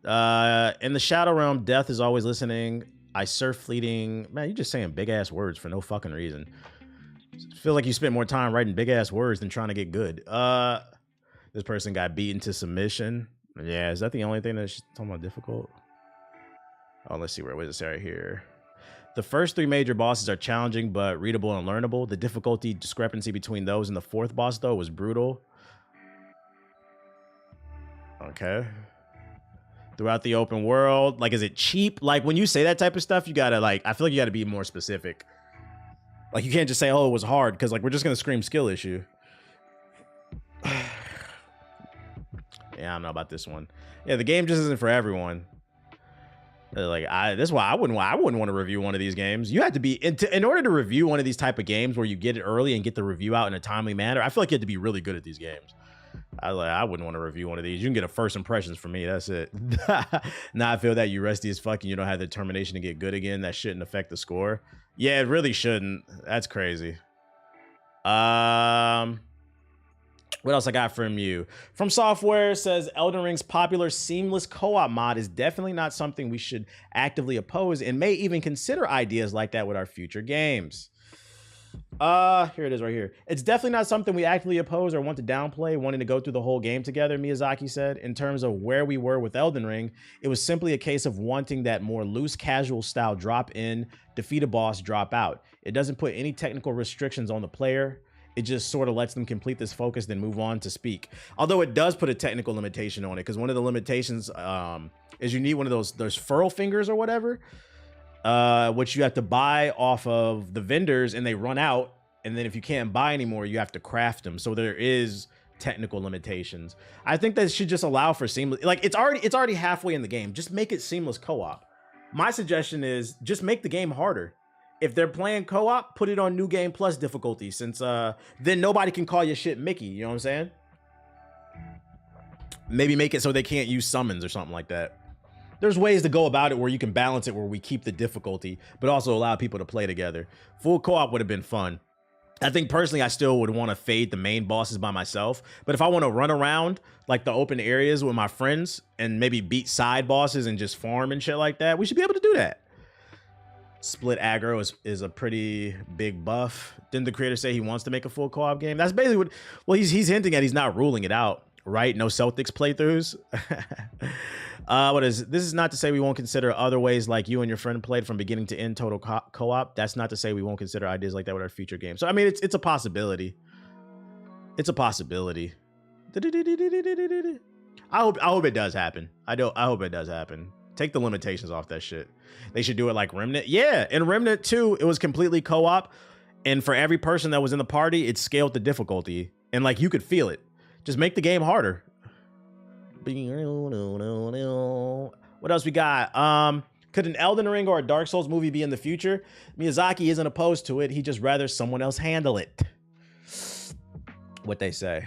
In the Shadow Realm, death is always listening. I surf fleeting. Man, you just saying big ass words for no fucking reason. Feel like you spent more time writing big ass words than trying to get good. This person got beaten to submission. Yeah, is that the only thing that she's talking about difficult? Oh, let's see, where is this right here? The first three major bosses are challenging but readable and learnable. The difficulty discrepancy between those and the fourth boss, though, was brutal. Okay. Throughout the open world, like, is it cheap? Like, when you say that type of stuff, you gotta, like, I feel like you gotta be more specific. Like, you can't just say, oh, it was hard, because, like, we're just gonna scream skill issue. Yeah, I don't know about this one. Yeah, the game just isn't for everyone. Like, that's why I wouldn't want to review one of these games. You had to be in order to review one of these type of games where you get it early and get the review out in a timely manner. I feel like you had to be really good at these games. I wouldn't want to review one of these. You can get a first impressions from me. That's it. Now I feel that you rusty as fuck and you don't have the determination to get good again. That shouldn't affect the score. Yeah, it really shouldn't. That's crazy. What else I got from you? From Software says Elden Ring's popular seamless co-op mod is definitely not something we should actively oppose and may even consider ideas like that with our future games. Here it is right here. It's definitely not something we actively oppose or want to downplay, wanting to go through the whole game together, Miyazaki said. In terms of where we were with Elden Ring, it was simply a case of wanting that more loose casual style drop in, defeat a boss, drop out. It doesn't put any technical restrictions on the player. It just sort of lets them complete this focus, then move on to speak. Although it does put a technical limitation on it, because one of the limitations is you need one of those furl fingers or whatever, which you have to buy off of the vendors, and they run out. And then if you can't buy anymore, you have to craft them. So there is technical limitations. I think that should just allow for seamless. Like it's already halfway in the game. Just make it seamless co-op. My suggestion is just make the game harder. If they're playing co-op, put it on New Game Plus difficulty, since then nobody can call your shit Mickey. You know what I'm saying? Maybe make it so they can't use summons or something like that. There's ways to go about it where you can balance it where we keep the difficulty, but also allow people to play together. Full co-op would have been fun. I think personally, I still would want to fade the main bosses by myself. But if I want to run around like the open areas with my friends and maybe beat side bosses and just farm and shit like that, we should be able to do that. Split aggro is a pretty big buff. Didn't the creator say he wants to make a full co-op game? That's basically what, well, he's hinting at. He's not ruling it out, right? No Celtics playthroughs. This is not to say we won't consider other ways like you and your friend played from beginning to end total co-op. That's not to say we won't consider ideas like that with our future games. So, I mean, it's a possibility. It's a possibility. I hope it does happen. I hope it does happen. Take the limitations off that shit. They should do it like Remnant. Yeah, in Remnant 2, it was completely co-op. And for every person that was in the party, it scaled the difficulty. And like you could feel it. Just make the game harder. What else we got? Could an Elden Ring or a Dark Souls movie be in the future? Miyazaki isn't opposed to it. He just rather someone else handle it. What they say.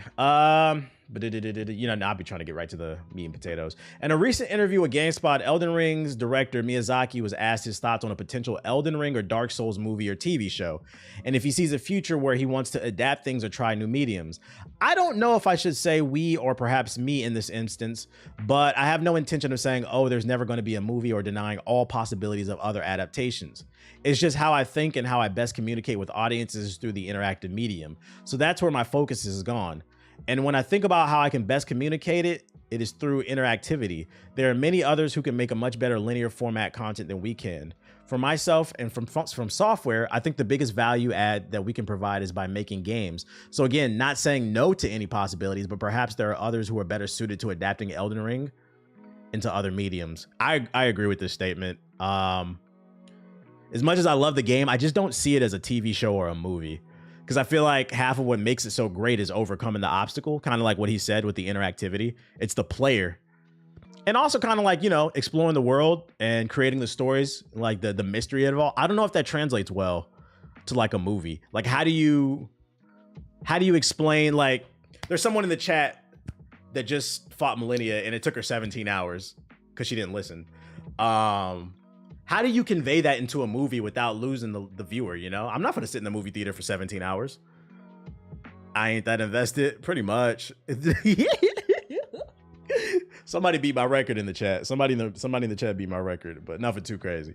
But I'll be trying to get right to the meat and potatoes. In a recent interview with GameSpot, Elden Ring's director Miyazaki was asked his thoughts on a potential Elden Ring or Dark Souls movie or TV show, and if he sees a future where he wants to adapt things or try new mediums. I don't know if I should say we or perhaps me in this instance, but I have no intention of saying, oh, there's never going to be a movie, or denying all possibilities of other adaptations. It's just how I think and how I best communicate with audiences through the interactive medium. So that's where my focus has gone. And when I think about how I can best communicate it, it is through interactivity. There are many others who can make a much better linear format content than we can. For myself and from software, I think the biggest value add that we can provide is by making games. So again, not saying no to any possibilities, but perhaps there are others who are better suited to adapting Elden Ring into other mediums. I agree with this statement. As much as I love the game, I just don't see it as a TV show or a movie. Because I feel like half of what makes it so great is overcoming the obstacle, kind of like what he said with the interactivity. It's the player. And also kind of like, exploring the world and creating the stories, like the mystery of it all. I don't know if that translates well to like a movie. Like, how do you explain, like, there's someone in the chat that just fought Millennia and it took her 17 hours because she didn't listen. How do you convey that into a movie without losing the viewer, I'm not going to sit in the movie theater for 17 hours. I ain't that invested, pretty much. Somebody beat my record in the chat. Somebody in the chat beat my record, but nothing too crazy.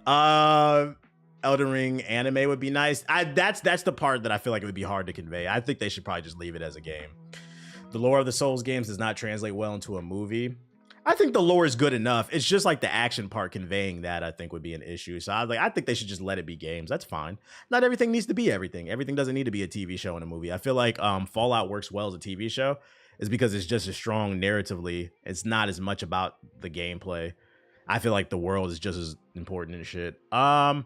Elden Ring anime would be nice. That's the part that I feel like it would be hard to convey. I think they should probably just leave it as a game. The lore of the Souls games does not translate well into a movie. I think the lore is good enough. It's just like the action part conveying that I think would be an issue. So I think they should just let it be games. That's fine. Not everything needs to be everything. Everything doesn't need to be a TV show and a movie. I feel like Fallout works well as a TV show is because it's just as strong narratively. It's not as much about the gameplay. I feel like the world is just as important and shit. Elden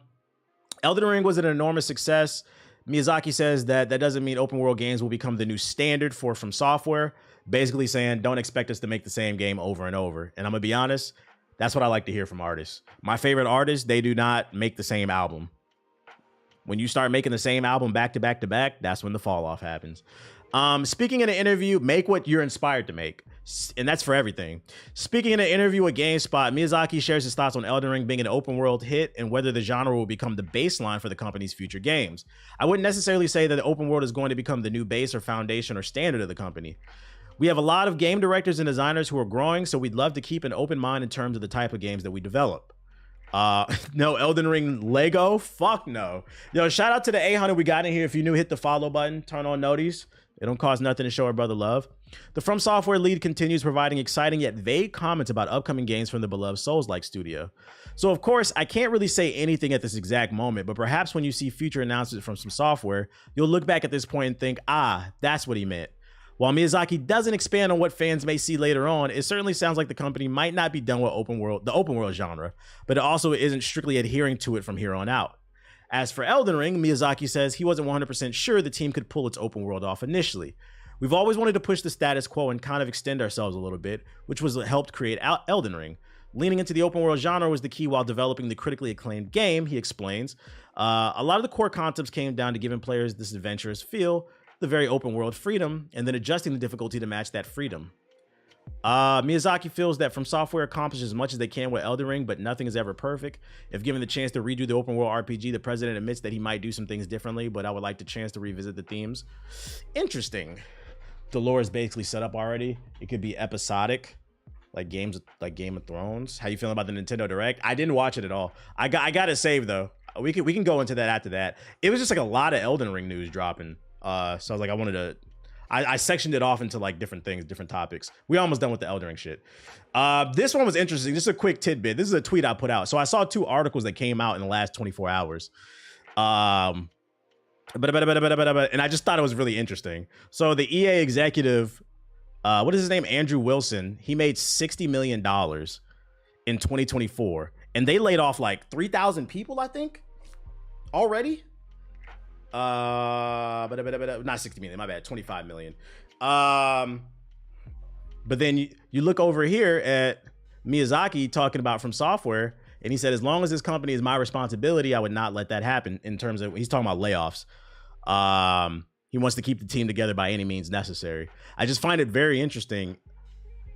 Ring was an enormous success. Miyazaki says that doesn't mean open world games will become the new standard From Software. Basically saying, don't expect us to make the same game over and over. And I'm going to be honest, that's what I like to hear from artists. My favorite artists, they do not make the same album. When you start making the same album back to back to back, that's when the fall off happens. Speaking in an interview, make what you're inspired to make. And that's for everything. Speaking in an interview with GameSpot, Miyazaki shares his thoughts on Elden Ring being an open world hit and whether the genre will become the baseline for the company's future games. I wouldn't necessarily say that the open world is going to become the new base or foundation or standard of the company. We have a lot of game directors and designers who are growing, so we'd love to keep an open mind in terms of the type of games that we develop. No Elden Ring Lego? Fuck no. Yo, shout out to the 800 we got in here. If you're new, hit the follow button, turn on noties. It don't cost nothing to show our brother love. The From Software lead continues providing exciting yet vague comments about upcoming games from the beloved Souls-like studio. So of course, I can't really say anything at this exact moment, but perhaps when you see future announcements from Some Software, you'll look back at this point and think, that's what he meant. While Miyazaki doesn't expand on what fans may see later on, it certainly sounds like the company might not be done with the open world genre, but it also isn't strictly adhering to it from here on out. As for Elden Ring, Miyazaki says he wasn't 100% sure the team could pull its open world off initially. We've always wanted to push the status quo and kind of extend ourselves a little bit, which was what helped create Elden Ring. Leaning into the open world genre was the key while developing the critically acclaimed game, he explains. A lot of the core concepts came down to giving players this adventurous feel, the very open world freedom, and then adjusting the difficulty to match that freedom. Miyazaki feels that From Software accomplishes as much as they can with Elden Ring, but nothing is ever perfect. If given the chance to redo the open world RPG, the president admits that he might do some things differently, but I would like the chance to revisit the themes. Interesting. The lore is basically set up already. It could be episodic, like games like Game of Thrones. How you feeling about the Nintendo Direct? I didn't watch it at all. I got it saved though. We can go into that after that. It was just like a lot of Elden Ring news dropping. So I was like, I sectioned it off into like different things, different topics. We almost done with the Elden Ring shit. This one was interesting. Just a quick tidbit. This is a tweet I put out. So I saw 2 articles that came out in the last 24 hours. And I just thought it was really interesting. So the EA executive, what is his name? Andrew Wilson. He made $60 million in 2024. And they laid off like 3,000 people, I think, already. Not 60 million, my bad, 25 million. But then you look over here at Miyazaki talking about From Software, and he said, as long as this company is my responsibility, I would not let that happen. In terms of, he's talking about layoffs. He wants to keep the team together by any means necessary. I just find it very interesting.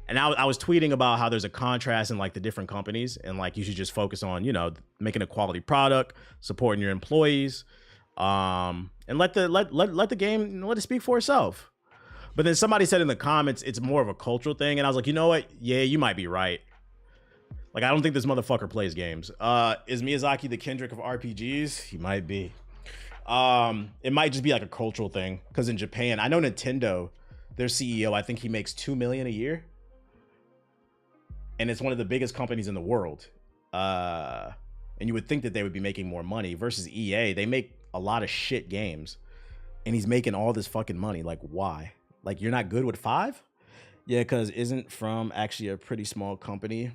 And I was tweeting about how there's a contrast in like the different companies, and like you should just focus on, you know, making a quality product, supporting your employees, and let the game, let it speak for itself. But then somebody said in the comments it's more of a cultural thing, and I was like, you know what? Yeah, you might be right. Like, I don't think this motherfucker plays games. Is Miyazaki the Kendrick of RPGs? He might be. It might just be like a cultural thing, because in Japan, I know Nintendo, their CEO, I think he makes $2 million a year, and it's one of the biggest companies in the world. And you would think that they would be making more money versus EA. They make a lot of shit games, and he's making all this fucking money. Like, why? Like, you're not good with 5? Yeah, because isn't From actually a pretty small company?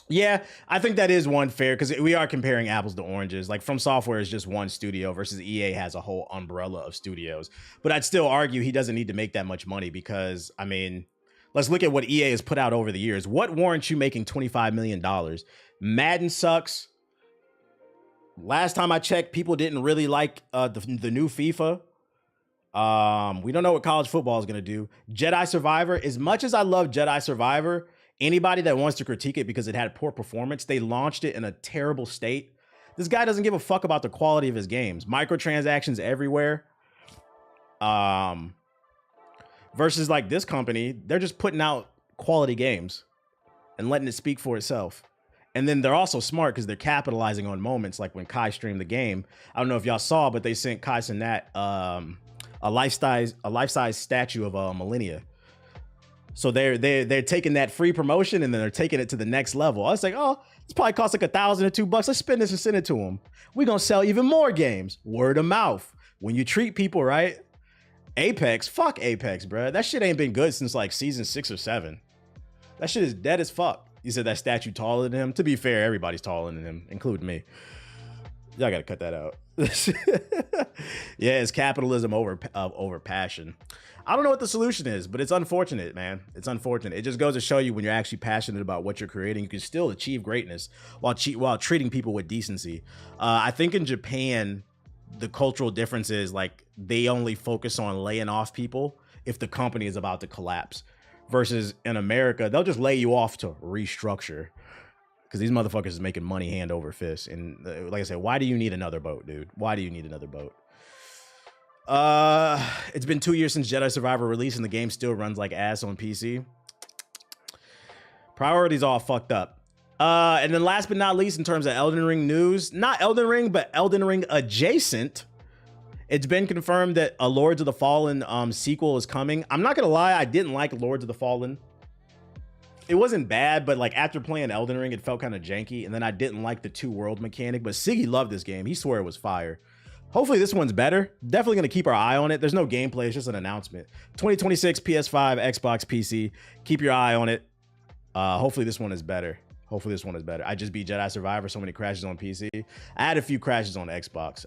Yeah, I think that is one fair, because we are comparing apples to oranges. Like, From Software is just one studio versus EA has a whole umbrella of studios. But I'd still argue he doesn't need to make that much money, because, I mean, let's look at what EA has put out over the years. What warrants you making $25 million? Madden sucks. Last time I checked, people didn't really like the new FIFA. We don't know what college football is going to do. Jedi Survivor, as much as I love Jedi Survivor, anybody that wants to critique it because it had poor performance, they launched it in a terrible state. This guy doesn't give a fuck about the quality of his games. Microtransactions everywhere. Versus like this company, they're just putting out quality games and letting it speak for itself. And then they're also smart because they're capitalizing on moments like when Kai streamed the game. I don't know if y'all saw, but they sent Kai Cenat a life-size statue of Millennia. So they're taking that free promotion and then they're taking it to the next level. I was like, oh, this probably costs like $1,000 or $2. Let's spend this and send it to them. We're gonna sell even more games. Word of mouth. When you treat people right. Apex, fuck Apex, bro. That shit ain't been good since like season 6 or 7. That shit is dead as fuck. You said that statue taller than him. To be fair, everybody's taller than him, including me. Y'all gotta cut that out. Yeah, it's capitalism over passion. I don't know what the solution is, but it's unfortunate, man. It's unfortunate. It just goes to show you when you're actually passionate about what you're creating, you can still achieve greatness while treating people with decency. I think in Japan, the cultural difference is like they only focus on laying off people if the company is about to collapse, versus in America they'll just lay you off to restructure because these motherfuckers is making money hand over fist. And like I said, why do you need another boat, dude? Why do you need another boat? It's been 2 years since Jedi Survivor released and the game still runs like ass on PC. Priorities all fucked up. And then last but not least, in terms of Elden Ring news, not Elden Ring, but Elden Ring adjacent, it's been confirmed that a Lords of the Fallen sequel is coming. I'm not gonna lie, I didn't like Lords of the Fallen. It wasn't bad, but like after playing Elden Ring, it felt kind of janky. And then I didn't like the 2-world mechanic, but Siggy loved this game. He swore it was fire. Hopefully this one's better. Definitely gonna keep our eye on it. There's no gameplay, it's just an announcement. 2026 PS5, Xbox, PC. Keep your eye on it. Hopefully this one is better. Hopefully this one is better. I just beat Jedi Survivor, so many crashes on PC. I had a few crashes on Xbox.